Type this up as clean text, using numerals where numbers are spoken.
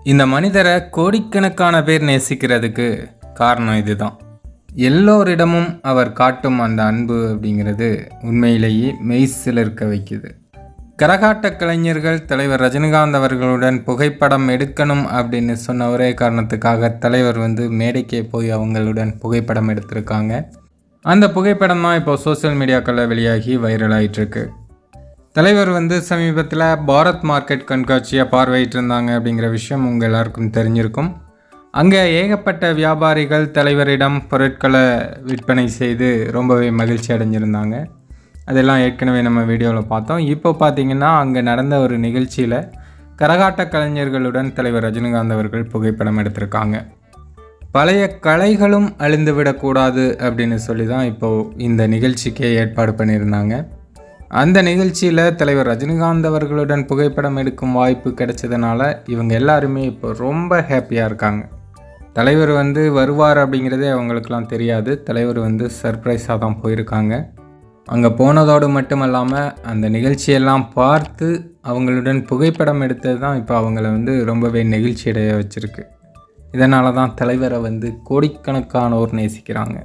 இந்த மனிதரை கோடிக்கணக்கான பேர் நேசிக்கிறதுக்கு காரணம் இதுதான். எல்லோரிடமும் அவர் காட்டும் அந்த அன்பு அப்படிங்கிறது உண்மையிலேயே மெய்சிலிர்க்க வைக்குது. கரகாட்ட கலைஞர்கள் தலைவர் ரஜினிகாந்த் அவர்களுடன் புகைப்படம் எடுக்கணும் அப்படின்னு சொன்ன ஒரே காரணத்துக்காக தலைவர் மேடைக்கே போய் அவங்களுடன் புகைப்படம் எடுத்திருக்காங்க. அந்த புகைப்படம் தான் இப்போ சோசியல் மீடியாக்களில் வெளியாகி வைரல் ஆகிட்டுருக்கு. தலைவர் சமீபத்தில் பாரத் மார்க்கெட் கண்காட்சியை பார்வையிட்டு இருந்தாங்க அப்படிங்கிற விஷயம் உங்கள் எல்லாருக்கும் தெரிஞ்சிருக்கும். அங்கே ஏகப்பட்ட வியாபாரிகள் தலைவரிடம் பொருட்களை விற்பனை செய்து ரொம்பவே மகிழ்ச்சி அடைஞ்சிருந்தாங்க. அதெல்லாம் ஏற்கனவே நம்ம வீடியோவில் பார்த்தோம். இப்போ பார்த்திங்கன்னா அங்கே நடந்த ஒரு நிகழ்ச்சியில் கரகாட்ட கலைஞர்களுடன் தலைவர் ரஜினிகாந்த் அவர்கள் புகைப்படம் எடுத்திருக்காங்க. பழைய கலைகளும் அழிந்துவிடக்கூடாது அப்படின்னு சொல்லி தான் இப்போது இந்த நிகழ்ச்சிக்கே ஏற்பாடு பண்ணியிருந்தாங்க. அந்த நிகழ்ச்சியில் தலைவர் ரஜினிகாந்த் அவர்களுடன் புகைப்படம் எடுக்கும் வாய்ப்பு கிடைச்சதுனால இவங்க எல்லாருமே இப்போ ரொம்ப ஹாப்பியாக இருக்காங்க. தலைவர் வருவார் அப்படிங்கிறதே அவங்களுக்கெல்லாம் தெரியாது. தலைவர் சர்ப்ரைஸாக தான் போயிருக்காங்க. அங்கே போனதோடு மட்டும் இல்லாமல் அந்த நிகழ்ச்சியெல்லாம் பார்த்து அவங்களுடன் புகைப்படம் எடுத்தது தான் இப்போ அவங்கள ரொம்பவே நெகிழ்ச்சி அடைய வச்சுருக்கு. இதனால தான் தலைவரை கோடிக்கணக்கானோர் நேசிக்கிறாங்க.